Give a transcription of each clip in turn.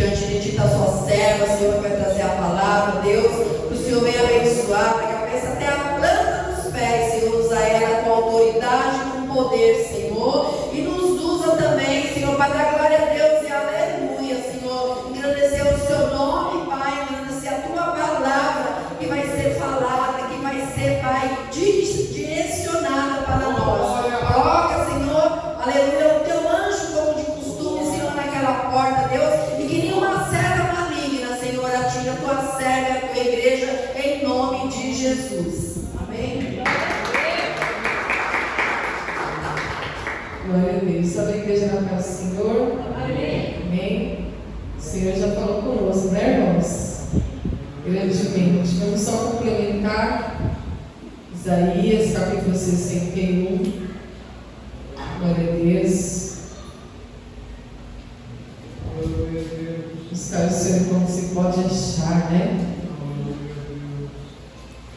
diante de Ti, da sua serva, Senhor, que vai trazer a palavra, Deus, que o Senhor venha abençoar, da cabeça até a planta dos pés, Senhor, usa ela com autoridade, com poder, Senhor, e nos usa também, Senhor, para dar glória a Deus e aleluia, Senhor, engrandecer o Seu nome, Pai, engrandecer a Tua palavra, que vai ser falada, que vai ser, Pai, direcionada para nós. Coloca, Senhor, aleluia, o Teu anjo como de costume, Senhor, naquela porta, Deus, e que nenhuma serva maligna, Senhor, atinja a Tua serva e a Tua igreja, em nome de Jesus. Amém? Glória a Deus. Sabe a igreja na casa do Senhor? Amém. Amém. O Senhor já falou conosco, né, irmãos? Grandemente. Vamos só complementar Isaías, capítulo 61. Glória a Deus. Buscar o Senhor como se pode achar, né?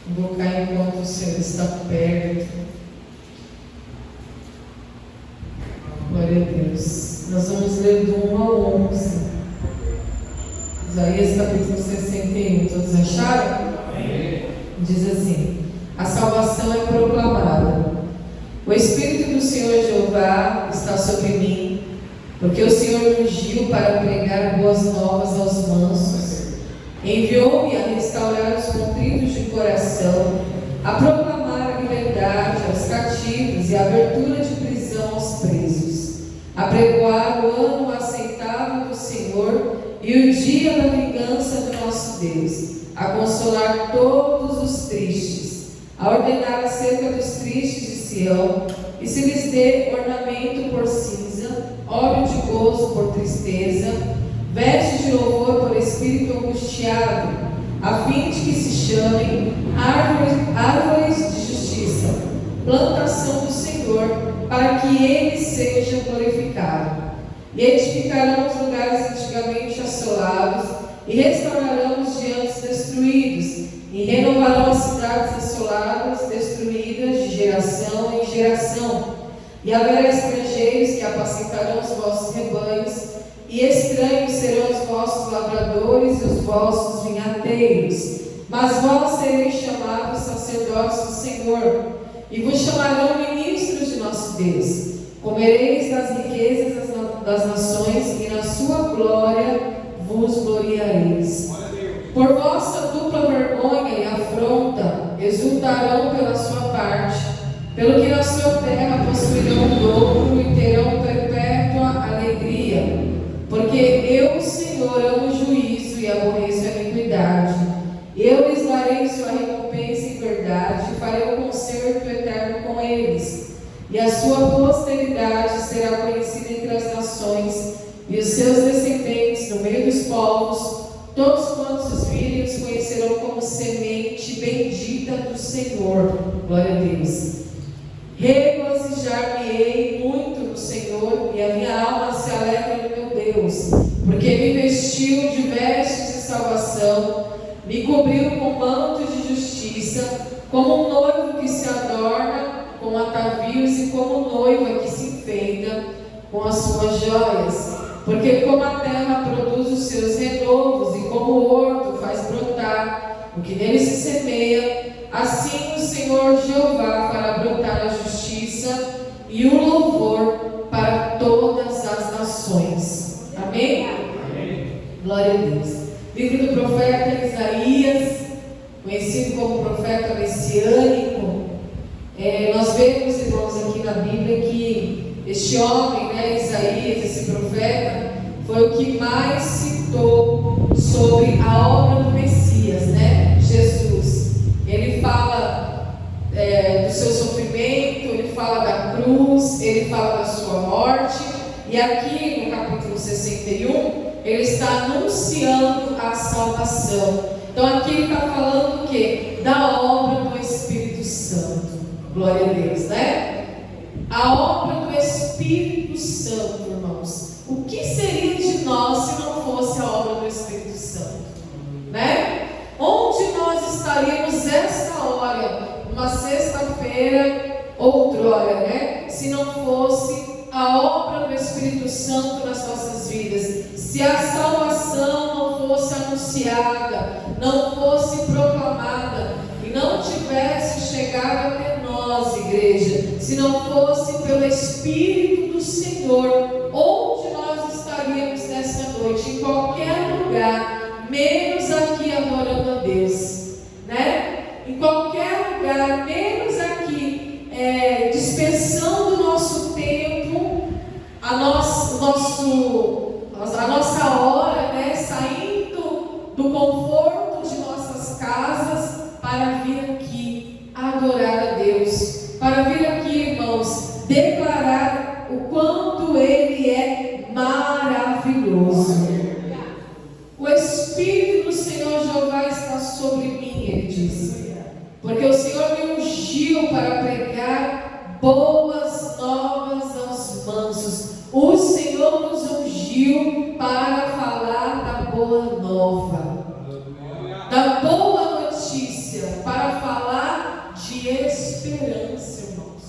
Invocar enquanto o Senhor está perto. Glória a Deus. Nós vamos ler do 1 ao 11. Isaías capítulo 61. Todos acharam? Amém. Diz assim: a salvação é proclamada. O Espírito do Senhor Jeová está sobre mim, porque o Senhor me ungiu para pregar boas novas aos mansos. Enviou-me a restaurar os contritos de coração, a proclamar a liberdade aos cativos e a abertura de prisão aos presos, a pregoar o ano aceitável do Senhor e o dia da vingança do nosso Deus, a consolar todos os tristes, a ordenar acerca dos tristes de Sião, e se lhes dê ornamento por cinza, óleo de gozo por tristeza, veste de louvor por espírito angustiado, a fim de que se chamem árvores de justiça, plantação do Senhor, para que Ele seja glorificado. E edificarão os lugares antigamente assolados, e restaurarão os diantes destruídos, e renovarão as cidades assoladas, destruídas de geração em geração. E haverá estrangeiros que apacentarão os vossos rebanhos, e estranhos serão os vossos lavradores e os vossos vinhateiros. Mas vós sereis chamados sacerdotes do Senhor, e vos chamarão ministros de nosso Deus. Comereis das riquezas das nações, e na sua glória vos gloriareis. Por vossa dupla vergonha e afronta, exultarão pela sua parte, pelo que na sua terra possuirão o dobro e terão perpétua alegria. Porque eu, Senhor, amo o juízo e aborreço a iniquidade. Eu lhes darei sua recompensa em verdade, e farei o concerto eterno com eles. E a sua posteridade será conhecida entre as nações, e os seus descendentes no meio dos povos. Todos quantos os virem os conhecerão como semente bendita do Senhor. Glória a Deus. Regozijar-me-ei muito no Senhor, e a minha alma se alegra no meu Deus, porque me vestiu de vestes de salvação, me cobriu com manto de justiça, como um noivo que se adorna com atavios e como noiva que se enfeita com as suas joias. Porque como a terra produz os seus renovos e como o horto faz brotar o que nele se semeia, assim o Senhor Jeová fará brotar a justiça e o louvor para todas as nações. Amém? Amém. Glória a Deus. Livro do profeta Isaías, conhecido como profeta messiânico. Nós vemos, irmãos, aqui na Bíblia que este homem, Isaías, esse profeta, foi o que mais citou sobre a obra do Messias, Jesus. Ele fala do seu sofrimento, ele fala da cruz, ele fala da sua morte, e aqui no capítulo 61, ele está anunciando a salvação. Então aqui ele está falando o quê? Da obra do Espírito Santo. Glória a Deus, A obra do Espírito Santo, irmãos. O que seria de nós se não fosse a obra do Espírito Santo? Onde nós estaríamos esta hora, uma sexta-feira, outrora, se não fosse a obra do Espírito Santo nas nossas vidas, se a salvação não fosse anunciada, não fosse proclamada e não tivesse chegado até nós, igreja, se não fosse pelo Espírito do Senhor, onde nós estaríamos nessa noite? Em qualquer lugar, menos aqui adorando a Deus, né? Em qualquer lugar, menos aqui, dispensando o nosso tempo, a nossa hora, né? Saindo do conforto de nossas casas para vir aqui adorar a Deus, para vir aqui, irmãos, declarar o quanto Ele é maravilhoso. O Espírito do Senhor Jeová está sobre mim, Ele disse, porque o Senhor me ungiu para pregar boas novas aos mansos. O Senhor nos ungiu para falar da boa nova, da boa notícia, para falar de esperança, irmãos.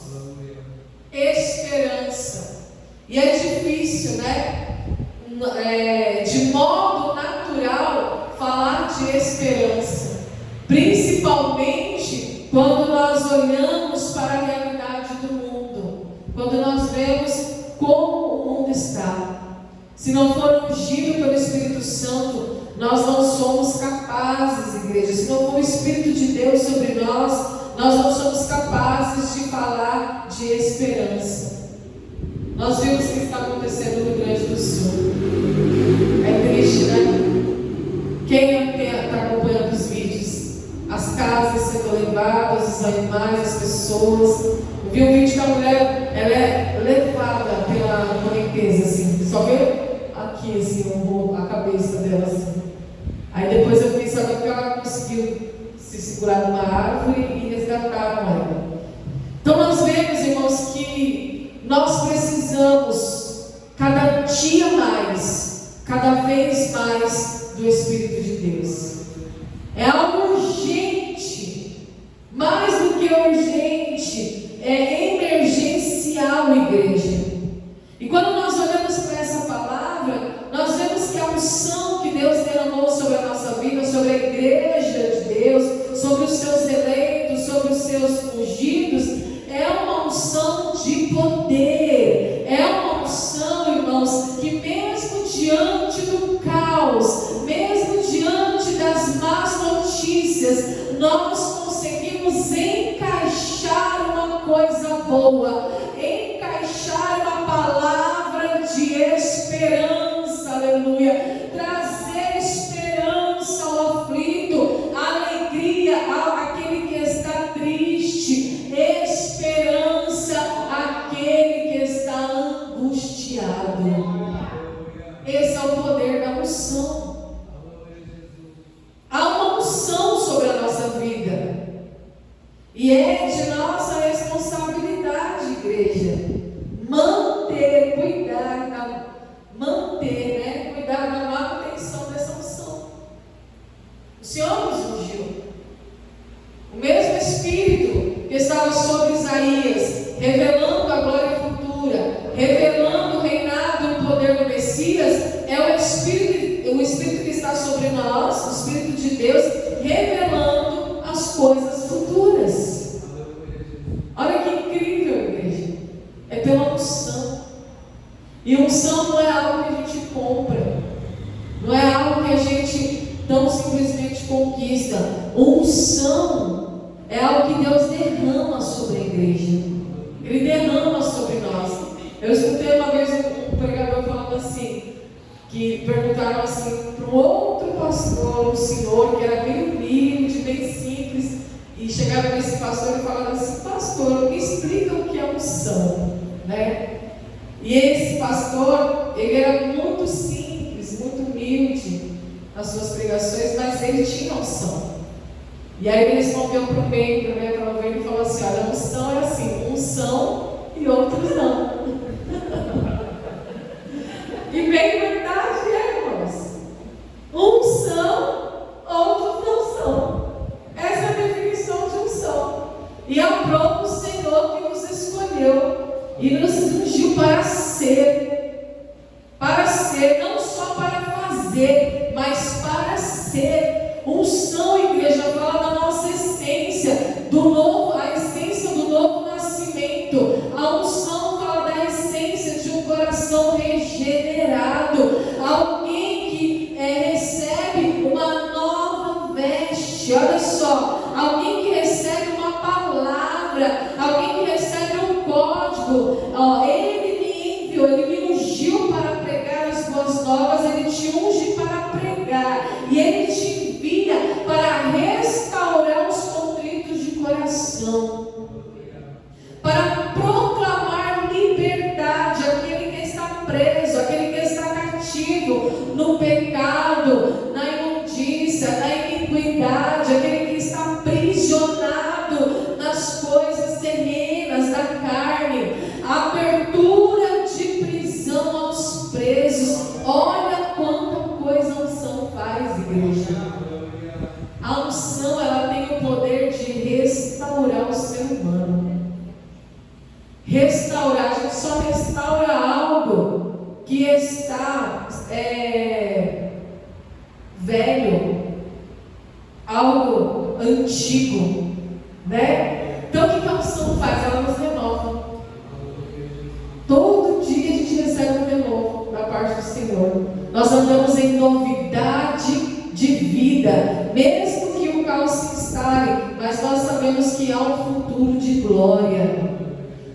Esperança. E é difícil, né? De modo natural, falar de esperança, principalmente quando nós olhamos para a realidade do mundo, quando nós vemos como o mundo está. Se não for ungido pelo Espírito Santo, nós não somos capazes, igreja. Se não for o Espírito de Deus sobre nós não somos capazes de falar de esperança. Nós vimos o que está acontecendo no Rio Grande do Sul. É triste, né? Quem está acompanhando os vídeos? As casas sendo levadas, os animais, as pessoas. Vi um vídeo que a mulher, ela é levada pela correnteza, assim. Só vê aqui, assim, a cabeça dela, assim. Aí depois eu fiquei sabendo que ela conseguiu se segurar numa árvore e resgataram ela. Então nós vemos, irmãos, que nós precisamos cada dia mais, cada vez mais do Espírito de Deus. É algo urgente, mais do que urgente, é emergencial, igreja. E quando nós olhamos para essa palavra, nós vemos que a unção que Deus derramou sobre a nossa vida, sobre a igreja de Deus, sobre os seus eleitos, sobre os seus ungidos, é uma unção de poder, é uma unção, irmãos, que mesmo diante do caos, mesmo diante das más notícias, nós conseguimos encaixar uma coisa boa, encaixar uma palavra de esperança, aleluia, trazer esperança ao aflito, alegria àquele que está triste, esperança àquele que está angustiado. Esse é o poder da unção. Há uma unção sobre a nossa vida, e é de nossa responsabilidade, igreja, cuidar da manutenção dessa unção. O Senhor nos ungiu. O mesmo Espírito que estava sobre Isaías, revelando a glória futura, revelando o reinado e o poder do Messias, é o Espírito que está sobre nós, o Espírito de Deus, revelando as coisas futuras. Olha que incrível, igreja. É pela unção. E unção não é algo que a gente compra, não é algo que a gente tão simplesmente conquista. Unção é algo que Deus derrama sobre a igreja. Ele derrama sobre nós. Eu escutei uma vez um pregador falando assim, que perguntaram assim para um outro pastor, um senhor que era bem humilde, bem simples, e chegaram nesse pastor e falaram assim: pastor, me explica o que é unção, né? E esse pastor, ele era muito simples, muito humilde nas suas pregações, mas ele tinha unção. E aí ele respondeu para o meio, para aquela ovelha, e falou assim: olha, unção é assim, uns são e outros não. E bem verdade, irmãos. Uns são, outros não são. Essa é a definição de unção. E aprova o Senhor que nos escolheu. e nos ungiu para ser, não só para fazer, mas para ser. Unção, igreja, fala da nossa essência, do novo, a essência do novo nascimento. A unção fala da essência de um coração regenerado, alguém que recebe uma nova veste. Olha só, alguém que recebe uma palavra, alguém que recebe um código. Ele me enviou, ele me ungiu para pregar as boas novas, ele te unge para pregar, e ele te envia para restaurar os contritos de coração, para proclamar liberdade àquele que está preso, aquele que está cativo no pecado, na imundícia, na iniquidade, aquele que está aprisionado nas coisas terrenas da carne. Abertura de prisão aos presos. Olha quanta coisa a unção faz, igreja. A unção, ela tem o poder de restaurar o ser humano. Restaurar, a gente só restaura algo que está velho, algo antigo, né? Então o que a unção faz? Ela nos renova. Todo dia a gente recebe um renovo da parte do Senhor. Nós andamos em novidade de vida, mesmo que o caos se instale, mas nós sabemos que há um futuro de glória,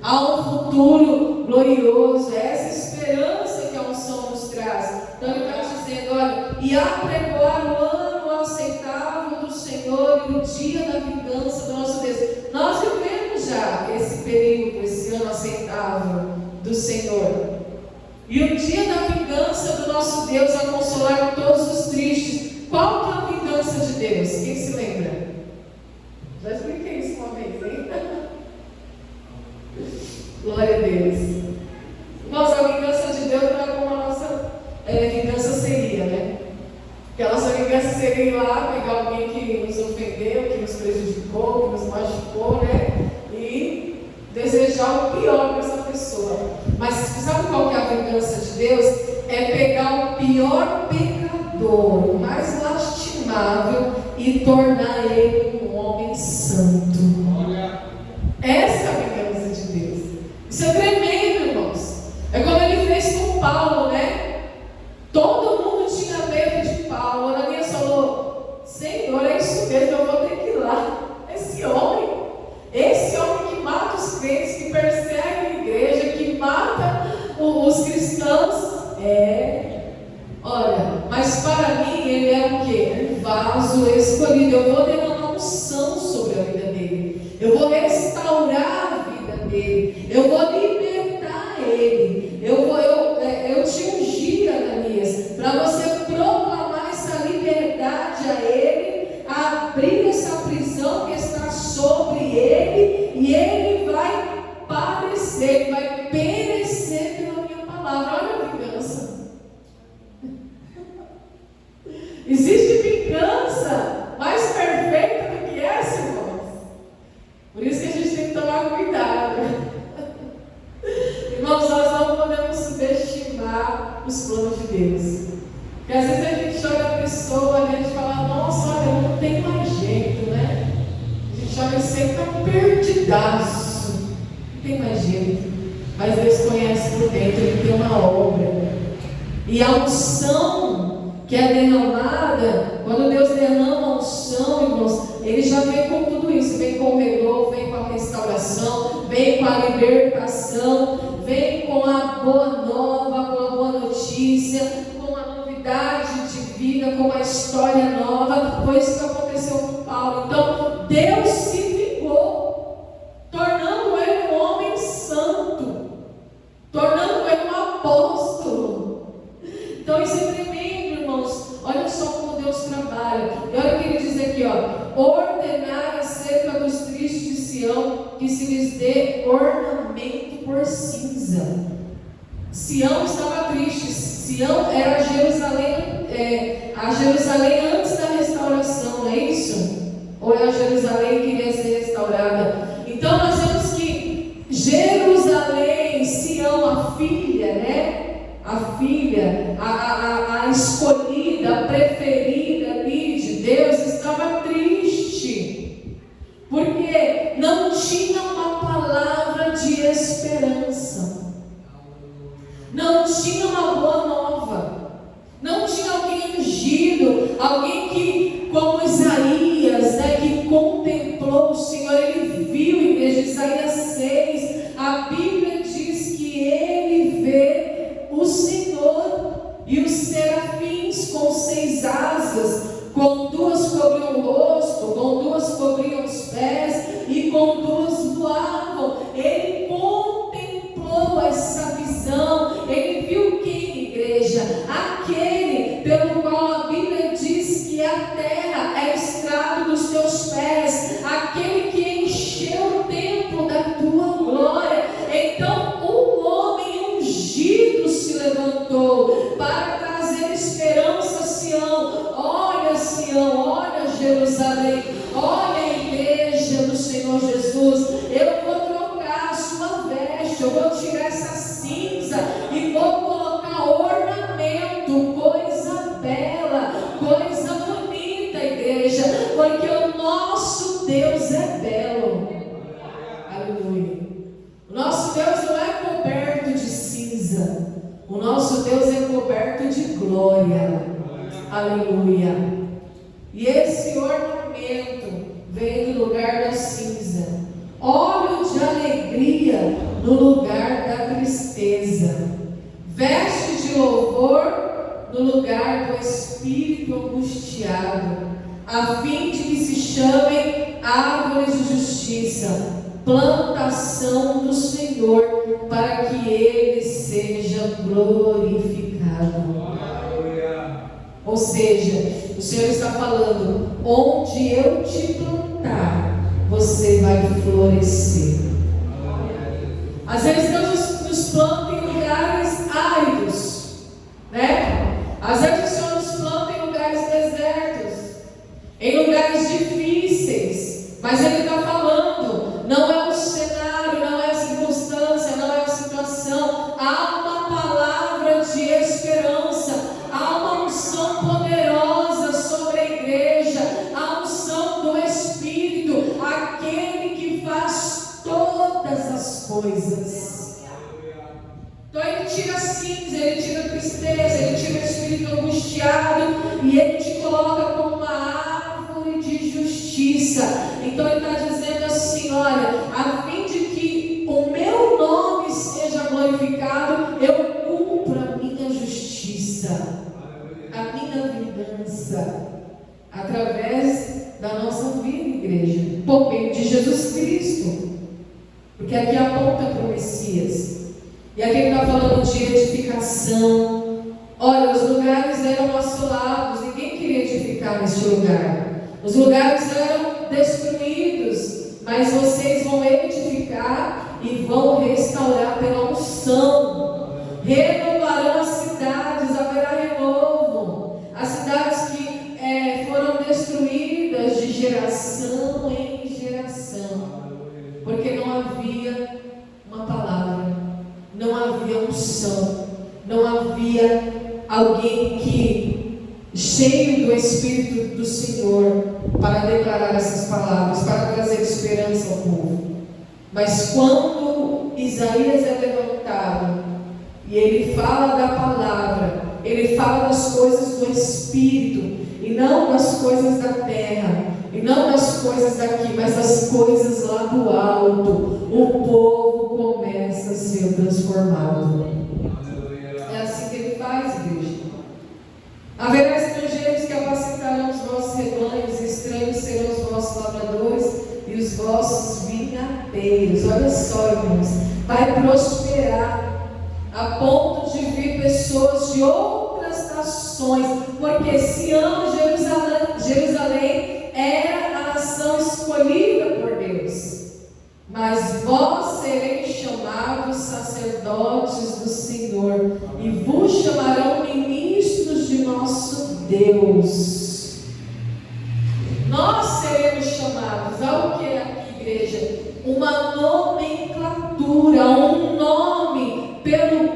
há um futuro glorioso. É essa esperança que a unção nos traz. Então ele está dizendo, olha, e apregoar o ano aceitável do Senhor e o dia da vingança do nosso Deus. Nós vivemos já esse período, esse ano aceitável do Senhor. E o dia da vingança do nosso Deus a consolar todos os tristes. Qual que é a vingança de Deus? Quem se lembra? Já expliquei isso uma vez, hein? Glória a Deus. Irmãos, a vingança de Deus não é como a nossa vingança seria, né? Porque a nossa vingança seria ir lá, pegar alguém que nos ofendeu, que nos prejudicou, que nos machucou, né? E desejar o pior para essa pessoa. Mas sabe qual que é a vingança de Deus? É pegar o pior pecador, o mais lastimável, e tornar ele um homem santo. Essa é a vingança de Deus. Isso é tremendo, irmãos. É como ele fez com Paulo, né? Todo mundo tinha medo de Paulo. Ananias falou: Senhor, é isso mesmo, eu vou ter que ir lá. Esse homem que mata os crentes, que persegue a igreja, que mata os cristãos. Olha, mas para mim ele é o quê? Um vaso escolhido. Eu vou derramar unção sobre a vida dele. Eu vou restaurar a vida dele. Eu vou libertar ele. Eu te ungi, Ananias, para você proclamar essa liberdade a ele, abrir essa prisão que está sobre ele, e ele vai padecer, ele vai perecer pela minha palavra. Olha a vingança. Existe vingança mais perfeita do que essa, irmãos? Por isso que a gente tem que tomar cuidado. Irmãos, nós não podemos subestimar os planos de Deus. Porque às vezes a gente olha a pessoa, a gente fala: nossa, olha, não tem mais jeito, né? A gente olha e sempre está perdidaço. Não tem mais jeito. Mas Deus conhece por dentro, Ele tem uma obra. E a unção que é derramada, quando Deus derrama a unção, irmãos, Ele já vem com tudo isso. Vem com o renovo, vem com a restauração, vem com a libertação, vem com a boa nova, com a boa notícia, com a novidade de vida, com a história nova. Foi isso que aconteceu com Paulo. Então, Deus se vingou, tornando ele um homem santo, tornando ele um apóstolo. Então, isso é tremendo, irmãos. Olha só como Deus trabalha. E olha o que ele diz aqui, ó: ordenar acerca dos tristes de Sião, que se lhes dê ornamento por cinza. Sião estava triste. Sião era a Jerusalém antes da restauração, não é isso? Ou é a Jerusalém que iria ser restaurada? Então nós vemos que Jerusalém filha, né? A filha, a escolhida, a preferida ali de Deus, estava triste, porque não tinha uma palavra de esperança, não tinha uma boa nova, não tinha alguém ungido, alguém que, como Isaías, né, que contemplou o Senhor. Ele viu, igreja, Isaías 6, a Bíblia diz que ele vê o Senhor, e os serafins com 6 asas, com 2 cobriam o rosto, com 2 cobriam os pés, e com 2 voavam. Ele contemplou essa visão. Ele viu quem, igreja? Aquele pelo qual a Bíblia diz que a terra é estrado dos teus pés, aquele que encheu o templo da tua glória. Então um homem ungido se levantou para trazer esperança a Sião. Olha Sião, olha Jerusalém, olha a igreja do Senhor Jesus. Eu vou trocar a sua veste, eu vou tirar essa cinza e vou colocar ornamento, coisa bela, coisa bonita, igreja, porque o nosso Deus é belo. Aleluia. O nosso Deus não é coberto de cinza, o nosso Deus é coberto de glória. Aleluia. E esse ornamento vem no lugar da cinza, óleo de alegria no lugar da tristeza, veste de louvor no lugar do espírito angustiado, a fim de que se chamem árvores de justiça, plantação do Senhor, para que Ele seja glorificado. Ou seja, o Senhor está falando: onde eu te plantar, você vai florescer. Às vezes Deus nos planta em lugares áridos, né? Às vezes o Senhor nos planta em lugares desertos, em lugares difíceis, mas Ele está falando, não é o cenário, não é a circunstância, não é a situação. Há uma palavra de esperança, há uma unção poderosa sobre a igreja, a unção do Espírito, aquele que faz todas as coisas. Então Ele tira a cinza, Ele tira a tristeza, Ele tira o espírito angustiado e Ele te coloca como uma árvore de justiça. Então Ele está dizendo assim: olha, a fim de que o meu nome seja glorificado, eu cumpro a minha justiça, a minha vingança, através da nossa vida, igreja, por meio de Jesus Cristo, porque aqui aponta para o Messias. E aqui ele está falando de edificação. Olha, os lugares eram assolados, ninguém queria edificar neste lugar. Os lugares eram destruídos, mas vocês vão edificar e vão restaurar pela unção. Renovarão as cidades, haverá renovo. As cidades que foram destruídas de geração em geração, porque não havia uma palavra, não havia unção, não havia alguém que, cheio do Espírito do Senhor, para declarar essas palavras, para trazer esperança ao povo. Mas quando Isaías é levantado e ele fala da palavra, ele fala das coisas do Espírito, e não das coisas da terra, e não das coisas daqui, mas das coisas lá do alto, o povo começa a ser transformado. É assim que Ele faz, igreja. Haverá estrangeiros que apacentarão os vossos rebanhos, estranhos serão os vossos lavradores e os vossos vinhateiros. Olha só, irmãos, vai prosperar a ponto de vir pessoas de outras nações, porque Sião, Jerusalém era a nação escolhida por Deus. Mas vós sereis chamados sacerdotes do Senhor, e vos chamarão ministros de nosso Deus. Nós seremos chamados ao que aqui, igreja? Uma nomenclatura, um nome pelo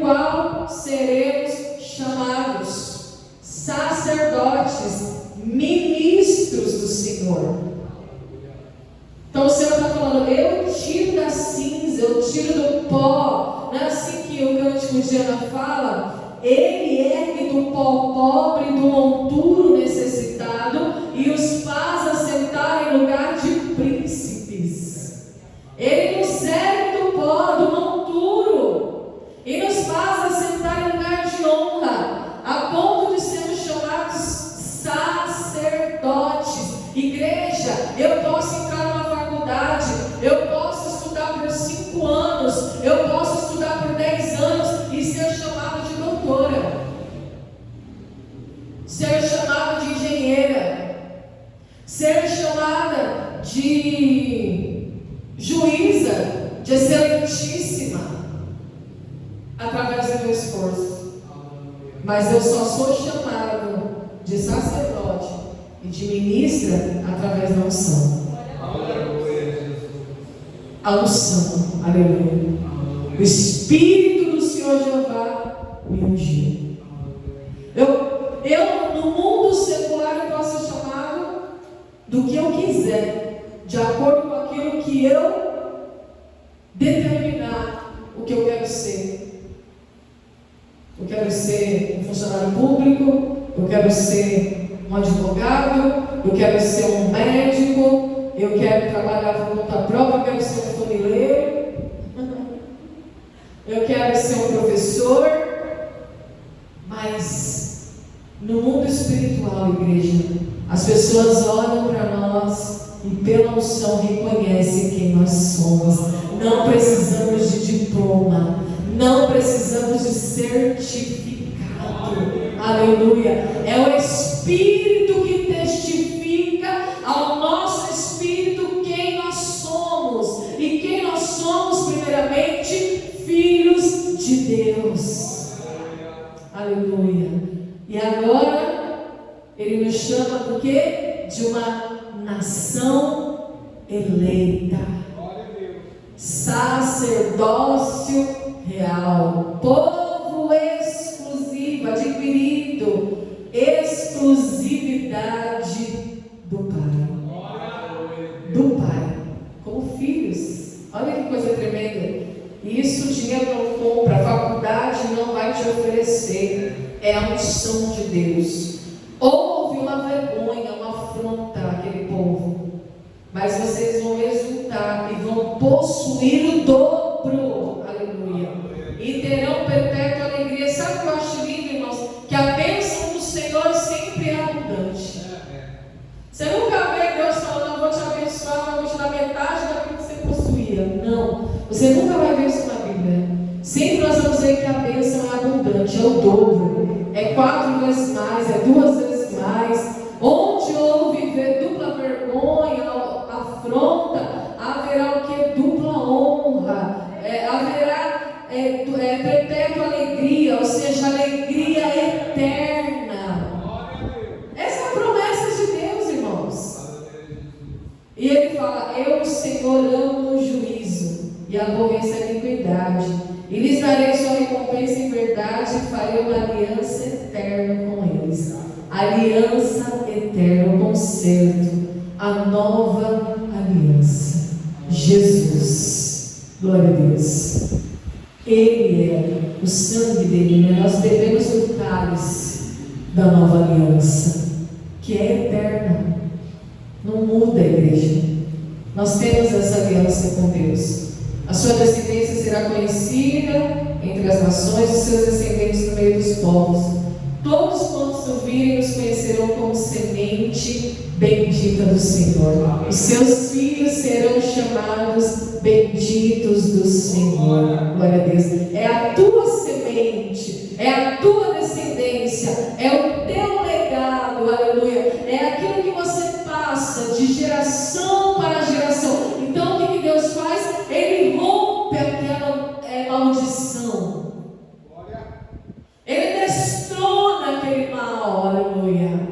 pó. Não é assim que o Cântico de Ana fala? Ele ergue do pó pobre, do monturo necessitado, e os faz assentar em lugar de príncipes. Ele nos ergue do pó, do monturo, e nos faz assentar em lugar de honra, a ponto de sermos chamados sacerdotes. Igreja, eu posso entrar numa faculdade, eu posso estudar por 5 anos, eu posso estudar por 10 anos e ser chamado de doutora, ser chamado de engenheira, ser chamada de juíza, de excelentíssima, através do meu esforço. Mas eu só sou chamado de sacerdote e de ministra através da unção. A unção, aleluia. O Espírito do Senhor Jeová me ungiu. Eu no mundo secular eu posso ser chamado do que eu quiser, de acordo com aquilo que eu determinar o que eu quero ser. Eu quero ser um funcionário público, eu quero ser um advogado, eu quero ser um médico, eu quero trabalhar por conta própria, eu quero ser um funileiro, eu quero ser um professor. Mas no mundo espiritual, igreja, as pessoas olham para nós e pela unção reconhecem quem nós somos. Não precisamos de diploma, não precisamos de certificado. Aleluia. É o Espírito que testifica ao nosso espírito quem nós somos. E quem nós somos, primeiramente, filhos de Deus. Aleluia. E agora Ele nos chama do quê? De uma nação eleita, sacerdócio real, povo exclusivo, adquirido, exclusividade do Pai. Do Pai, como filhos. Olha que coisa tremenda. Isso o dinheiro não compra, a faculdade não vai te oferecer. É a unção de Deus. Houve uma vergonha, uma afronta àquele povo, mas vocês vão exultar e vão possuir o dobro. Aleluia. E terão perpétua alegria. Sabe o que eu acho lindo, irmãos? Que a bênção do Senhor sempre é abundante. Você nunca vê Deus falando: eu vou te abençoar, eu vou te dar metade daquilo que você possuía. Não, você nunca vai ver isso na Bíblia. Sempre nós vamos ver que a bênção é abundante, é o dobro, é 4 vezes mais, é 2 vezes mais. Onde houve dupla vergonha, afronta, haverá o que? Dupla honra, haverá perpétua alegria, ou seja, alegria eterna. Essa é a promessa de Deus, irmãos. E Ele fala: eu, o Senhor, amo o juízo e aborreço a iniquidade, e lhes darei sua recompensa em verdade, e farei uma aliança eterna com eles. Aliança eterna, o concerto, a nova aliança. Jesus, glória a Deus. Ele é o sangue dele, né? Nós bebemos o cálice da nova aliança, que é eterna, não muda, igreja. Nós temos essa aliança com Deus. A sua descendência será conhecida entre as nações, e seus descendentes no meio dos povos. Todos quantos ouvirem nos conhecerão como semente bendita do Senhor. Os seus filhos serão chamados benditos do Senhor. Glória a Deus. É a tua semente, é a tua descendência, é o teu legado. Aleluia. É aquilo que você passa de geração para geração. Então o que Deus faz? Ele rompe aquela maldição. Ele destrona aquele mal, aleluia.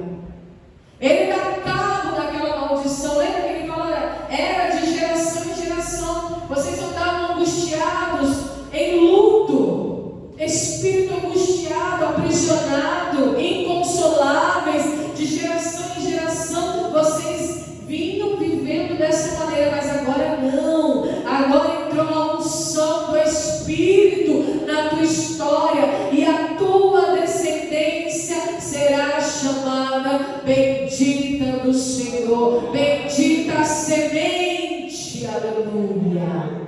Ele dá cabo daquela maldição. Lembra que ele fala, era de geração em geração. Vocês andavam angustiados, em luto, espírito angustiado, aprisionado, inconsoláveis, de geração em geração. Vocês vinham vivendo dessa maneira, mas agora não. Agora entrou a unção do Espírito Espírito na tua história, e a tua descendência será chamada bendita do Senhor, bendita a semente, aleluia.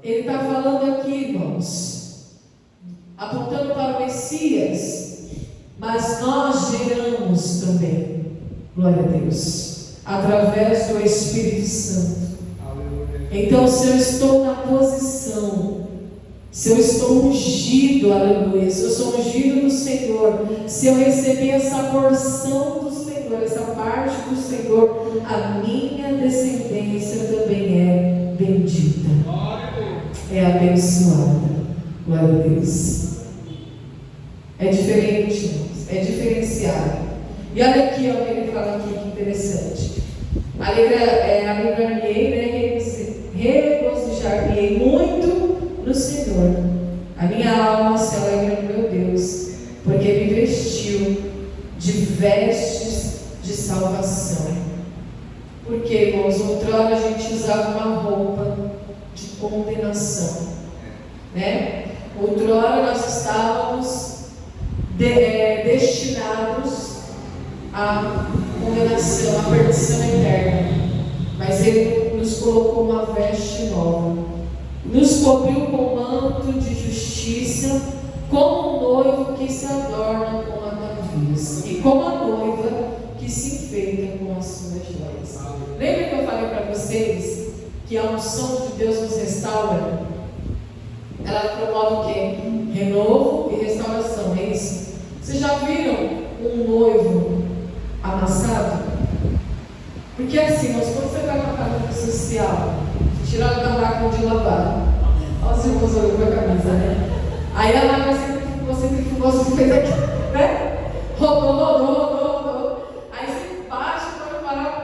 Ele está falando aqui, irmãos, apontando para o Messias, mas nós geramos também, glória a Deus, através do Espírito Santo. Então, se eu estou na posição, se eu estou ungido, aleluia, se eu sou ungido do Senhor, se eu receber essa porção do Senhor, essa parte do Senhor, a minha descendência também é bendita, é abençoada. Glória a Deus. É diferente, irmãos, é diferenciado. E olha aqui, ó, o que ele fala aqui, que interessante. Alegrar-me-ei, né? Regozijar-me-ei muito no Senhor. A minha alma se alegra no meu Deus, porque me vestiu de vestes de salvação. Porque, irmãos, outrora a gente usava uma roupa de condenação, né? Outrora nós estávamos destinados à condenação, à perdição eterna. Mas Ele nos colocou uma veste nova, nos cobriu com manto de justiça, como um noivo que se adorna com atavias, e como a noiva que se enfeita com as suas joias. Lembra que eu falei para vocês que a unção de Deus nos restaura? Ela promove o quê? Renovo e restauração, é isso? Vocês já viram um noivo amassado? Porque assim, mas quando você vai na casa social, tirar o tabaco de lavar, olha os irmãos olhando para a camisa, né? Aí ela vai você fez aqui, né? Rodou. Aí você baixa para parar,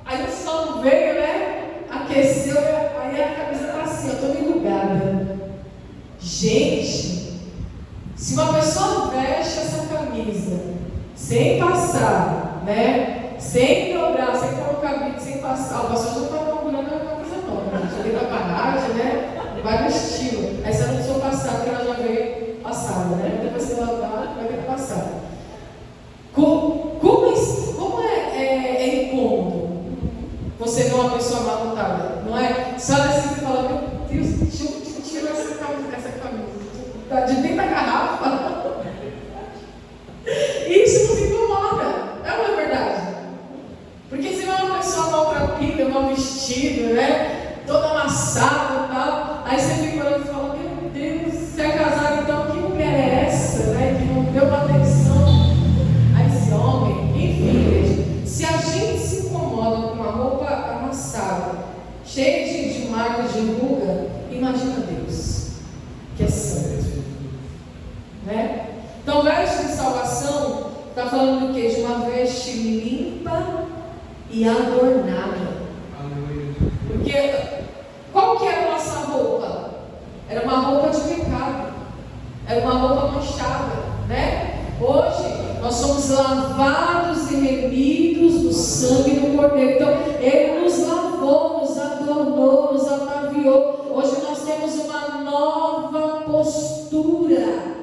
aí o sol veio, né? Aqueceu, aí a camisa está assim, eu estou enrugada. Gente, se uma pessoa veste essa camisa sem passar, né? Sem dobrar, sem colocar bico, sem passar, o pastor já está procurando uma camisa nova, né? Já veio da paragem, né? Vai no estilo. Aí você não precisou passar, porque ela já veio passada, né? Depois que ela vai vir passada. Como é incômodo você ver uma pessoa amarrotada, não é? Só assim você fala, meu Deus, deixa eu tirar essa camisa. Tá de dentro da garrafa. Isso nos incomoda, é uma verdade. Porque se não é uma pessoa maltrapida, mal vestida, né? Toda amassada e tal, aí você fica olhando e fala, meu Deus, se é casado então, que mulher é essa, né? Que não deu uma atenção a esse homem. Enfim, gente, se a gente se incomoda com uma roupa amassada, cheia de marcas de ruga, imagina Deus, que é santo, né? Então, veste de salvação está falando do quê? De uma veste limpa e adornada. Porque qual que era a nossa roupa? Era uma roupa de pecado, era uma roupa manchada, né? Hoje nós somos lavados e remidos no sangue do Cordeiro. Então Ele nos lavou, nos adornou, nos ataviou. Hoje nós temos uma nova postura,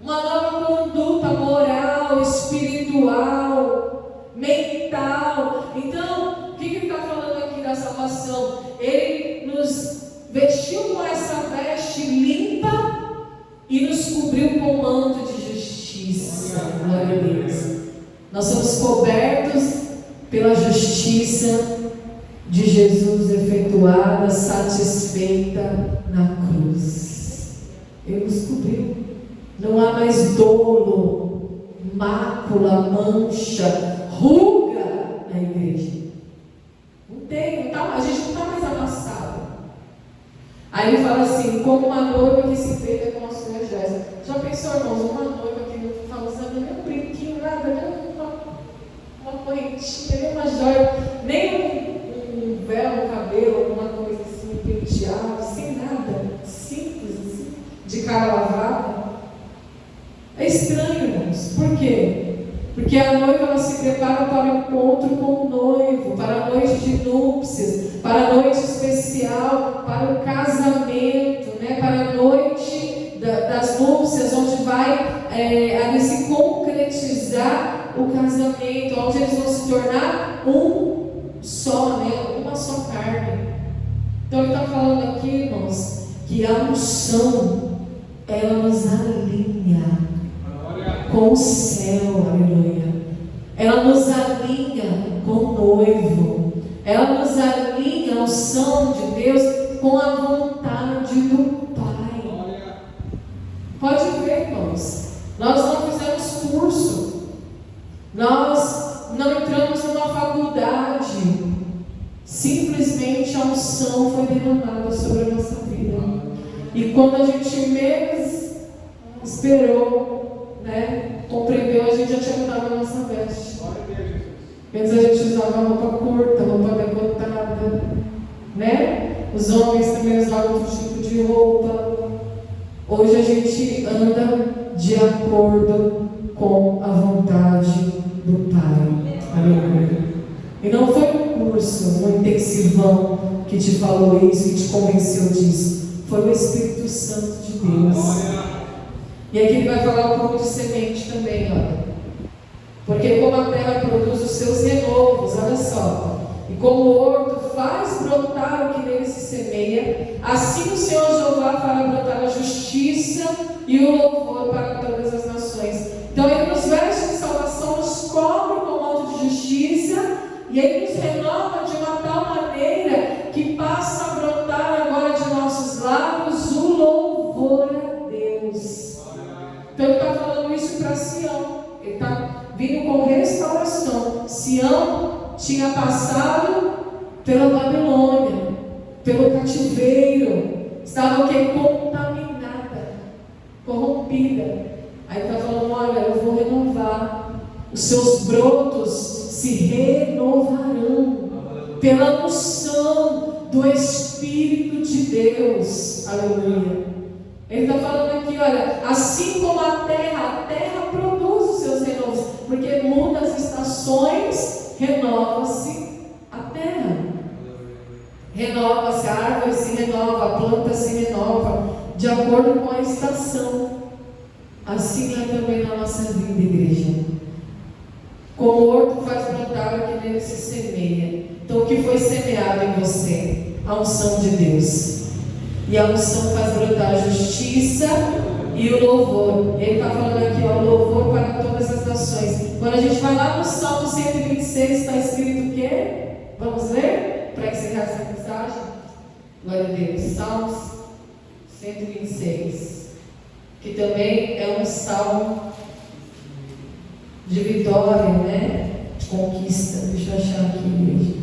uma nova conduta moral, espiritual, mental. Então, o que ele está falando aqui da salvação? Ele nos vestiu com essa veste limpa e nos cobriu com um manto de justiça. Glória a Deus. Nós somos cobertos pela justiça de Jesus efetuada, satisfeita na cruz. Ele nos cobriu. Não há mais dolo, mácula, mancha, ruga na igreja. Não tem, a gente não está mais amassado. Aí ele fala assim, como uma noiva que se enfeita com as suas joias. Já pensou, irmãos, uma noiva que não está usando nem um brinquinho, nada, nem uma correntinha, nem uma joia, nem um véu no cabelo, alguma coisa assim, penteado, sem nada, simples assim, de cara lavada. É estranho, irmãos. Por quê? Porque a noiva ela se prepara para o encontro com o noivo, para a noite de núpcias, para a noite especial, para o casamento, né? está falando aqui, irmãos, que a unção, ela nos alinha com o céu, aleluia. Ela nos alinha com o noivo. Ela nos alinha a unção de Deus com a vontade do Pai. Pode ver, irmãos, nós não fizemos curso, nós não entramos numa faculdade, simplesmente a unção foi derramada sobre a nossa vida. E quando a gente menos esperou, compreendeu, a gente já tinha mudado a nossa veste. Antes a gente usava roupa curta, roupa decotada, Os homens também usavam outro tipo de roupa. Hoje a gente anda de acordo com a vontade do Pai. Aleluia. E não foi um curso, um intensivão que te falou isso, que te convenceu disso. Foi o Espírito Santo de Deus. E aqui ele vai falar um pouco de semente também, olha. Porque como a terra produz os seus renovos, olha só, e como o horto faz brotar o que nele se semeia, assim o Senhor Jeová fará brotar a justiça e o louvor para todas as nações. Então ele nos veste de salvação, nos cobre com manto de justiça, e ele nos renova de uma tal maneira que passa a brotar agora de nossos lábios o louvor a Deus. Então ele está falando isso para Sião. Ele está vindo com restauração. Sião tinha passado pela Babilônia, pelo cativeiro, estava o quê? Contaminada, corrompida. Aí está falando, olha, eu vou renovar, os seus brotos se renovarão pela unção do Espírito de Deus. Aleluia. Ele está falando aqui, olha, assim como a terra produz os seus renovos, porque muda as estações, renova-se a terra. Renova-se, a árvore se renova, a planta se renova, de acordo com a estação. Assim é também na nossa vida, igreja. Como o horto faz brotar o que nele se semeia. Então o que foi semeado em você? A unção de Deus. E a unção faz brotar a justiça e o louvor. Ele está falando aqui, ó, louvor para todas as nações. Quando a gente vai lá no Salmo 126, está escrito o quê? Vamos ler? Para encerrar essa mensagem? Glória a Deus. Salmos 126. Que também é um salmo de vitória, de conquista. Deixa eu achar aqui, igreja.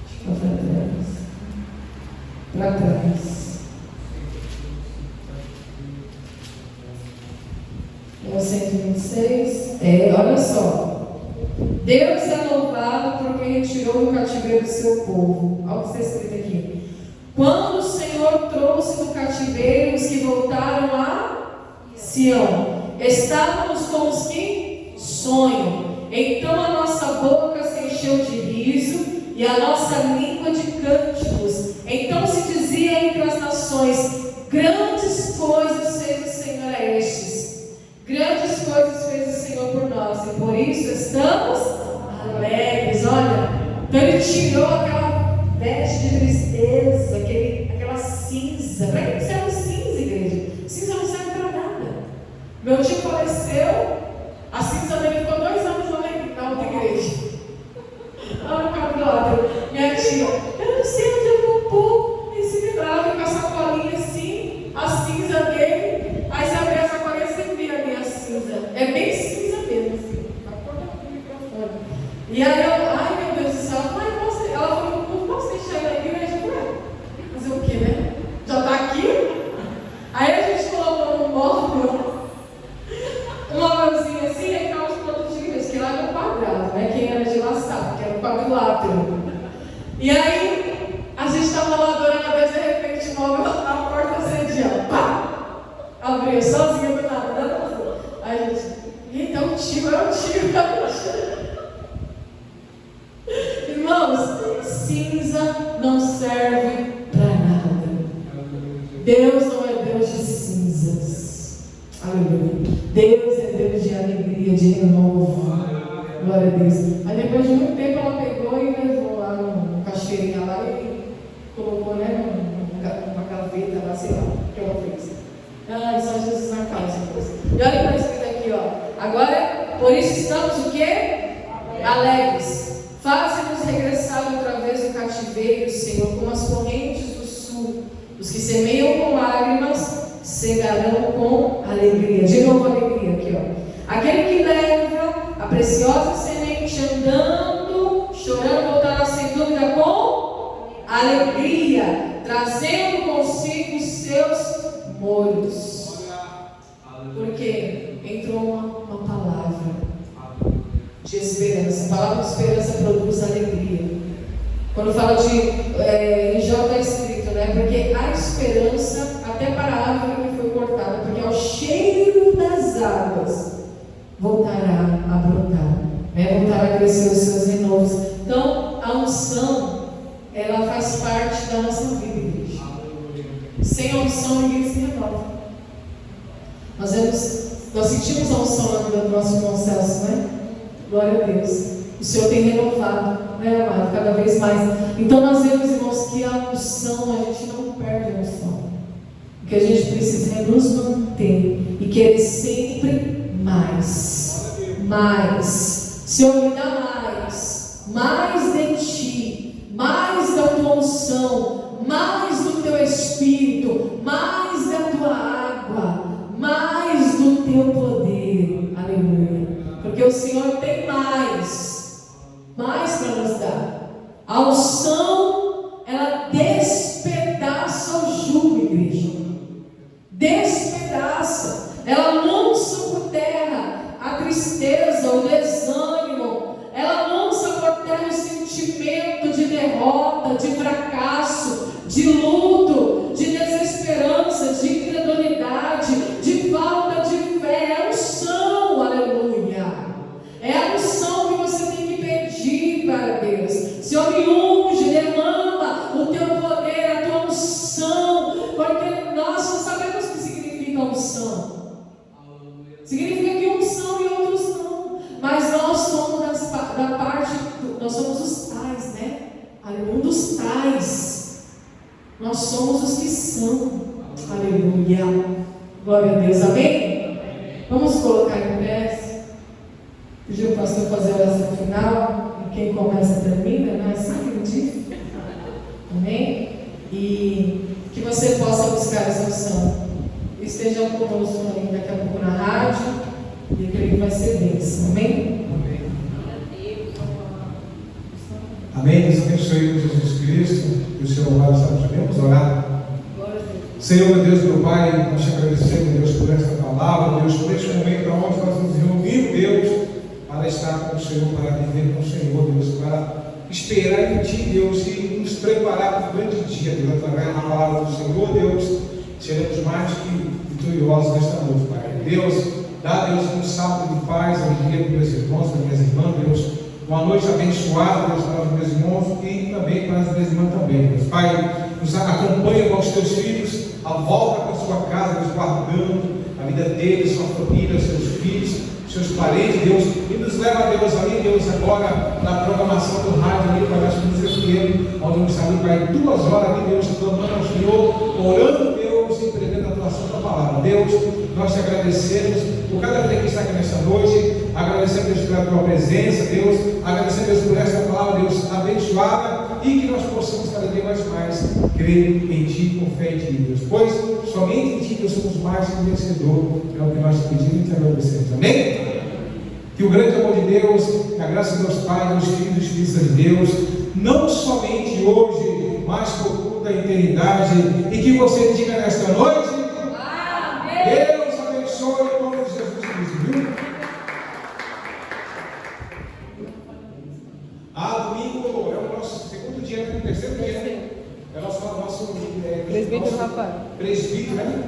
Deixa eu para trás. Para trás. É o 126. Olha só. Deus é louvado porque retirou do cativeiro do seu povo. Olha o que está escrito aqui. Quando o Senhor trouxe do cativeiro os que voltaram a Sião, estávamos como os que sonham. Então a nossa boca se encheu de riso e a nossa língua de cânticos. Então se dizia entre as nações: grandes coisas fez o Senhor a estes. Grandes coisas fez o Senhor por nós, e por isso estamos alegres. Olha, então ele tirou aquela veste de tristeza, aquela cinza. Para que serve cinza, igreja? Cinza não serve para nada. Meu tio faleceu, a cinza dele ficou 2 anos na outra igreja. Olha, glória. Minha tia, eu não sei onde eu vou pôr esse vidrado com a sacolinha assim, a cinza dele. Aí você abre a sacolinha e você vê ali a cinza. É bem cinza mesmo, assim. A cor do microfone. E aí eu, ai meu Deus do céu, ela falou, não posso deixar ele na igreja? Fazer o quê, né? Já está aqui? Aí a gente colocou num móvel, um móvelzinho assim, aí ficava os produtos de igreja, que lá era um quadrado, Quem era de laçar, que era um quadrilátero. E aí, a gente estava lá adorando a Deus, de repente o móvel, a porta acendia, pá! Abriu sozinha do nada, nada. Aí a gente, eita, é o tio. Irmãos, cinza não serve para nada. Deus não é Deus de cinzas. Aleluia. Deus é Deus de alegria, de renovo. Glória a Deus. Aí depois de muito tempo ela pegou e levou lá no caixeirinha lá e quê? Alegres. Faze-nos regressar outra vez do cativeiro, Senhor, como as correntes do sul. Os que semeiam com lágrimas, cegarão com alegria. De novo alegria aqui, ó. Aquele que leva a preciosa semente andando, chorando, voltará sem dúvida com alegria, trazendo consigo os seus molhos. Porque entrou uma palavra de esperança. A palavra de esperança produz alegria. Quando fala de em Jó está escrito, né? Porque a esperança até para a árvore que foi cortada, porque ao cheiro das águas voltará a brotar, né? Voltará a crescer os seus renovos. Então a unção, ela faz parte da nossa vida, igreja. Sem a unção ninguém se renova. Nós sentimos a unção na vida do nosso irmão Celso, né? Glória a Deus. O Senhor tem renovado, né, amado? Cada vez mais. Então nós vemos, irmãos, que a unção, a gente não perde a unção. O que a gente precisa é nos manter e querer sempre mais. Mais. Senhor, me dá mais de Ti, mais da Tua unção, mais do Teu Espírito, mais da Tua água, mais do Teu poder. Aleluia. Porque o Senhor tem mais para nos dar. A unção, ela despedaça o jugo, igreja. Despedaça. Ela lança por terra a tristeza, o desânimo. Ela lança por terra o sentimento de derrota, de fracasso, de luto, de desesperança, de incredulidade, de falta de fé. É a unção, aleluia. É a unção que você tem que pedir para Deus. Senhor, me unge, derrama o Teu poder, a Tua unção, porque nós não sabemos o que significa unção. Significa que uns são e outros não, mas nós somos da parte, nós somos os tais, né? Um dos tais. Nós somos os que são. Aleluia. Glória a Deus. Amém? Vamos colocar em pé. Pedir o pastor fazer a oração final. E quem começa termina, não é assim que ele diz? Amém? E que você possa buscar essa unção. Esteja conosco ainda daqui a pouco na rádio. E eu creio que vai ser bênção. Amém? Amém. Deus abençoe Jesus Cristo. Que o Senhor vai estar. Vamos orar. Senhor, meu Deus, meu Pai, nós te agradecemos, Deus, por esta palavra, Deus, por este momento onde nós nos reunimos, Deus, para estar com o Senhor, para viver com o Senhor, Deus, para esperar em Ti, Deus, e nos preparar para o grande dia, Deus, através da palavra do Senhor, Deus, seremos mais que vitoriosos nesta noite, Pai. Deus, dá, Deus, um sábado de paz, alegria para os meus irmãos, para as minhas irmãs, Deus, uma noite abençoada, Deus, para os meus irmãos e também para as minhas irmãs também, Deus. Pai, nos acompanha com os Teus filhos, a volta para a sua casa, Deus, guardando a vida deles, sua família, seus filhos, seus parentes, Deus, e nos leva, Deus, ali, Deus, agora na programação do rádio, ali, para nós nos reunir, onde nos saímos, Pai, 2 horas ali, Deus, clamando ao Senhor, orando, Deus, e pregando a Tua santa palavra. Deus, nós te agradecemos por cada vida que está aqui nesta noite, agradecemos, Deus, pela Tua presença, Deus, agradecemos, Deus, por esta palavra, Deus, abençoada, e que nós possamos cada dia mais crer em Ti, com fé em Ti, Deus, pois somente em Ti, Deus, somos mais que vencedor, é o que nós te pedimos e te agradecemos. Amém? Que o grande amor de Deus, que a graça de Deus Pai, dos Filhos e dos Filhos de Deus, não somente hoje, mas por toda a eternidade, e que você diga nesta noite: amém. Deus abençoe em nome de Jesus Cristo, viu? Domingo é o nosso segundo dia, terceiro dia, é o nosso presbítero Rafael. Presbítero, né?